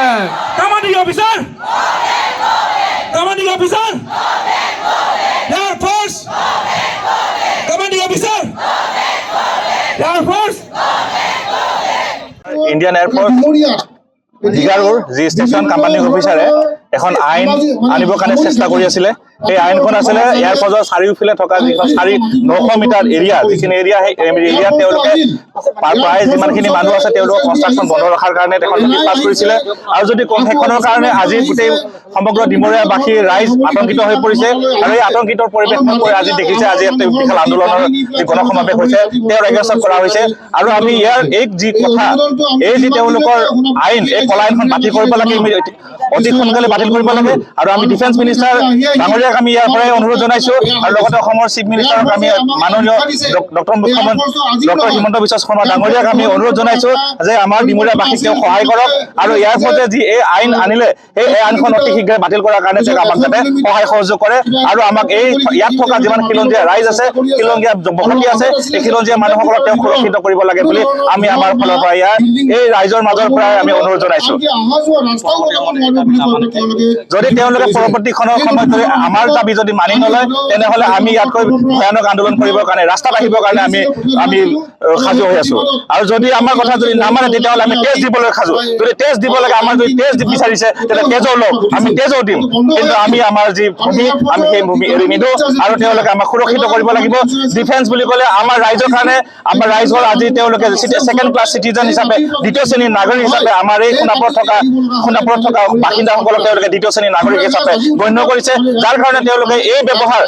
Commanding officer! Commanding officer! Air Force! Commanding officer! Air Force! Indian Air Force জিগাৰুৰ যি station commanding অফিচাৰে এখন আইন আনিবৰ কাৰণে চেষ্টা কৰি আছিলে এই আইনখন আছিলে এয়াৰ ফৰ্চৰ চাৰিওফালে থকা যিখন 900 মিটাৰ এৰিয়া যিখিনি এৰিয়া সেই এৰিয়া তেওঁলোকে প্ৰায় যিমানখিনি মানুহ আছে তেওঁলোকৰ কনষ্ট্ৰাকশ্যন বন্ধ ৰখাৰ কাৰণে এখন নোটিছ পাছ কৰিছিলে আৰু যদি সেইখনৰ কাৰণে আজি গোটেই সমগ্ৰ ডিমৰীয়াবাসী ৰাইজ আতংকিত হৈ পৰিছে আৰু এই আতংকিতৰ পৰিৱেশত আজি দেখিছে আজি এটা বিশাল আন্দোলনৰ যি গণসমাৱেশ হৈছে তেওঁৰ এগেইনষ্টত কৰা হৈছে আৰু আমি ইয়াৰ এক যি কথা এই যি তেওঁলোকৰ আইন এই কলা আইনখন বাতিল কৰিব লাগে অতি সোনকালে বাতিল কৰিব লাগে আৰু আমি ডিফেন্স মিনিষ্টাৰ ডাঙৰীয়াক আমি ইয়াৰ পৰাই অনুৰোধ জনাইছো আৰু লগতে অসমৰ চিফ মিনিষ্টাৰক আমি মাননীয় ডক্টৰ হিমন্ত বিশ্ব শৰ্মা ডাঙৰীয়াক আমি অনুৰোধ জনাইছো যে আমাৰ ডিমৰীয়াবাসীক তেওঁ সহায় কৰক আৰু ইয়াৰ ফলতে যি এই আইন আনিলে এই আইনখন অতি শীঘ্ৰে বাতিল কৰাৰ কাৰণে তেওঁ আমাক যাতে সহায় সহযোগ কৰে আৰু আমাক এই ইয়াত থকা যিমান খিলঞ্জীয়া ৰাইজ আছে খিলঞ্জীয়া বসতি আছে এই খিলঞ্জীয়া মানুহসকলক তেওঁ সুৰক্ষিত কৰিব লাগে বুলি আমি আমাৰ ফালৰ পৰা ইয়াৰ এই ৰাইজৰ মাজৰ পৰা আমি অনুৰোধ জনাইছো যদি তেওঁলোকে পৰৱৰ্তীখনৰ সময়ত আমাৰ দাবী যদি মানি নলয় তেনেহলে আমি ইয়াতকৈ ভয়ানক আন্দোলন কৰিবৰ কাৰণে ৰাস্তাত আহিবৰ কাৰণে আমি সাজু হৈ আছো আৰু যদি আমাৰ কথা যদি নামানে তেতিয়াহলে আমি তেজ দিবলৈ সাজু যদি তেজ দিব লাগে আমাৰ যদি তেজ বিচাৰিছে তেতিয়া তেজৰ লওক আমি তেজও দিম কিন্তু আমি আমাৰ যি ভূমি আমি সেই ভূমি এৰি নিদিওঁ আৰু তেওঁলোকে আমাক সুৰক্ষিত কৰিব লাগিব ডিফেন্স বুলি ক'লে আমাৰ ৰাইজৰ কাৰণে আমাৰ ৰাইজৰ আজি তেওঁলোকে ছেকেণ্ড ক্লাছ চিটিজেন হিচাপে দ্বিতীয় শ্ৰেণীৰ নাগৰিক হিচাপে আমাৰ এই সোণাপুৰত থকা বাসিন্দাসকলক তেওঁলোকে দ্বিতীয় শ্ৰেণীৰ নাগৰিক হিচাপে গণ্য কৰিছে যাৰ কাৰণে তেওঁলোকে এই ব্যৱহাৰ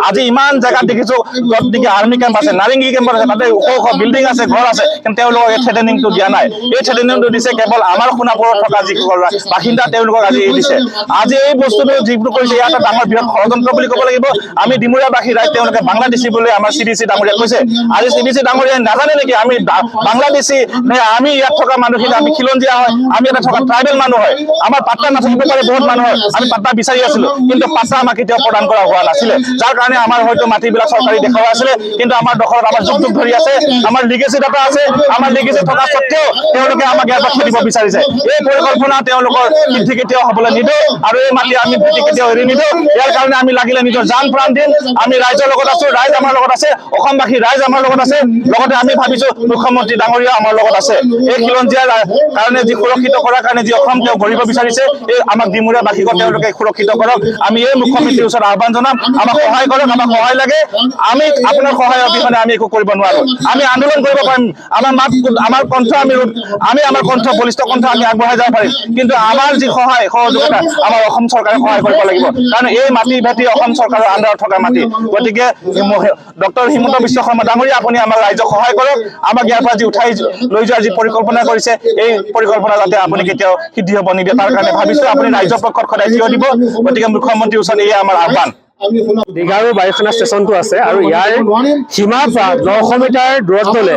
আজি ইমান জেগাত দেখিছো য'ত নেকি আৰ্মি কেম্প আছে নাৰেংগী কেম্পত আছে তাতে ওখ ওখ বিল্ডিং আছে ঘৰ আছে কিন্তু তেওঁলোকক এই থ্ৰেটেনিংটো দিয়া নাই এই থ্ৰেটেনিংটো দিছে কেৱল আমাৰ সোণাপুৰত থকা যিসকল বাসিন্দা তেওঁলোকক আজি এই দিছে আজি এই বস্তুটো যিটো কৰিছে ইয়াত ডাঙৰ বৃহৎ ষড়যন্ত্ৰ বুলি ক'ব লাগিব আমি ডিমৰীয়াবাসী ৰাইজ তেওঁলোকে বাংলাদেশী বুলি আমাৰ CDC ডাঙৰীয়া কৈছে আজি CDC ডাঙৰীয়াই নাজানে নেকি আমি বাংলাদেশী নে আমি ইয়াত থকা মানুহখিনি আমি খিলঞ্জীয়া হয় আমি ইয়াত থকা ট্ৰাইবেল মানুহ হয় আমাৰ পাত্তা নাথাকিব পাৰে বহুত মানুহৰ আমি পাত্তা বিচাৰি আছিলো কিন্তু পাত্তা আমাক কেতিয়াও প্ৰদান কৰা হোৱা নাছিলে যাৰ কাৰণে আমাৰ হয়তো মাটিবিলাক চৰকাৰী দেখাৱা আছিলে কিন্তু আমাৰ দখলত আমাৰ যুগ যুগ ধৰি আছে আমাৰ লিগেসি ডাটা আছে আমাৰ লিগেসি থকা সত্ত্বেও তেওঁলোকে আমাক ইয়াৰ পৰা খেদিব বিচাৰিছে এই পৰিকল্পনা তেওঁলোকৰ সিদ্ধি কেতিয়াও হ'বলৈ নিদিওঁ আৰু এই মাটি আমি ভেটি কেতিয়াও এৰি নিদিওঁ ইয়াৰ কাৰণে আমি লাগিলে নিজৰ জান প্ৰাণ দিম আমি ৰাইজৰ লগত আছো ৰাইজ আমাৰ লগত আছে অসমবাসী ৰাইজ আমাৰ লগত আছে লগতে আমি ভাবিছো মুখ্যমন্ত্ৰী ডাঙৰীয়া আমাৰ লগত আছে এই খিলঞ্জীয়াৰ কাৰণে যি সুৰক্ষিত কৰাৰ কাৰণে যি অসম তেওঁ গঢ়িব বিচাৰিছে এই আমাক ডিমৰীয়াবাসীক তেওঁলোকে সুৰক্ষিত কৰক আমি এই মুখ্যমন্ত্ৰীৰ ওচৰত আহ্বান জনাম আমাক সহায় কৰক আমাক সহায় লাগে আমি আপোনাৰ সহায় অবিহনে আমি একো কৰিব নোৱাৰো আমি আন্দোলন কৰিব পাৰিম আমাৰ মাত আমাৰ কণ্ঠ আমি আমাৰ কণ্ঠ বলিষ্ঠ কণ্ঠ আমি আগবঢ়াই যাব পাৰিম কিন্তু আমাৰ যি সহায় সহযোগিতা আমাৰ অসম চৰকাৰে সহায় কৰিব লাগিব কাৰণ এই মাটি ভেটি অসম চৰকাৰৰ আণ্ডাৰত থকা মাটি গতিকে ডক্টৰ হিমন্ত বিশ্ব শৰ্মা ডাঙৰীয়া আপুনি আমাক ৰাইজক সহায় কৰক আমাক ইয়াৰ পৰা যি উঠাই লৈ যোৱাৰ যি পৰিকল্পনা কৰিছে এই পৰিকল্পনা যাতে আপুনি কেতিয়াও সিদ্ধি হ'ব নিদিয়ে তাৰ কাৰণে ভাবিছো আপুনি ৰাইজৰ পক্ষত সদায় থিয় দিব গতিকে মুখ্যমন্ত্ৰীৰ ওচৰত এয়া আমাৰ আহ্বান দীঘাৰু বায়ুসেনা ষ্টেচনটো আছে আৰু ইয়াৰ সীমাৰ পৰা 900 মিটাৰ দূৰত্বলৈ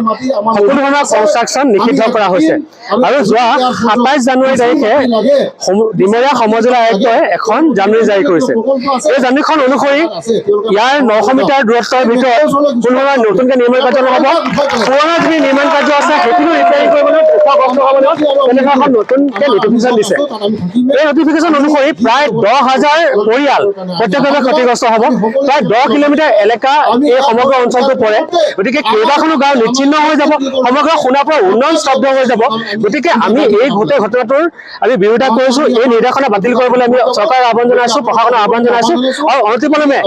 সকলো ধৰণৰ কনষ্ট্ৰাকশ্যন নিষিদ্ধ কৰা হৈছে আৰু যোৱা 27 জানুৱাৰী তাৰিখে ডিমৰীয়া সমজিলা আয়ুক্তই এখন জাননী জাৰি কৰিছে এই জাননীখন অনুসৰি ইয়াৰ 900 মিটাৰ দূৰত্বৰ ভিতৰত কোনো ধৰণৰ নতুনকৈ নিৰ্মাণ কাৰ্য নহ'ব পুৰণা যি নিৰ্মাণ কাৰ্য আছে সেইখিনি ৰিপেয়াৰিং কৰিবলৈ তেনেকুৱা এখন নতুনকৈ নটিফিকেশ্যন দিছে এই নটিফিকেশ্যন অনুসৰি প্ৰায় 10,000 পৰিয়াল প্ৰত্যক্ষভাৱে ক্ষতিগ্ৰস্ত হ'ব প্ৰায় 10 কিলোমিটাৰ এলেকা এই সমগ্ৰ অঞ্চলটো পৰে গতিকে কেইবাখনো গাঁও নিশ্চিন্ন হৈ যাব সমগ্ৰ সোণাপুৰৰ উন্নয়ন স্তব্ধ হৈ যাব গতিকে আমি এই গোটেই ঘটনাটোৰ আমি বিৰোধিতা কৰিছো এই নিৰ্দেশনা বাতিল কৰিবলৈ আমি চৰকাৰৰ আহ্বান জনাইছো প্ৰশাসনৰ আহ্বান জনাইছো আৰু অনতিপলমে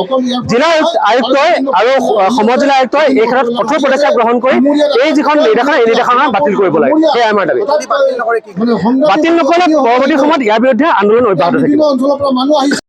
জিলা আয়ুক্তই আৰু সমজিলা আয়ুক্তই এই ক্ষেত্ৰত কঠোৰ পদক্ষেপ গ্ৰহণ কৰি এই যিখন নিৰ্দেশনা এই নিৰ্দেশনা বাতিল কৰিব লাগে সেয়াই আমাৰ দাবী বাতিল নকৰিলে পৰৱৰ্তী সময়ত ইয়াৰ বিৰুদ্ধে আন্দোলন অব্যাহত থাকিব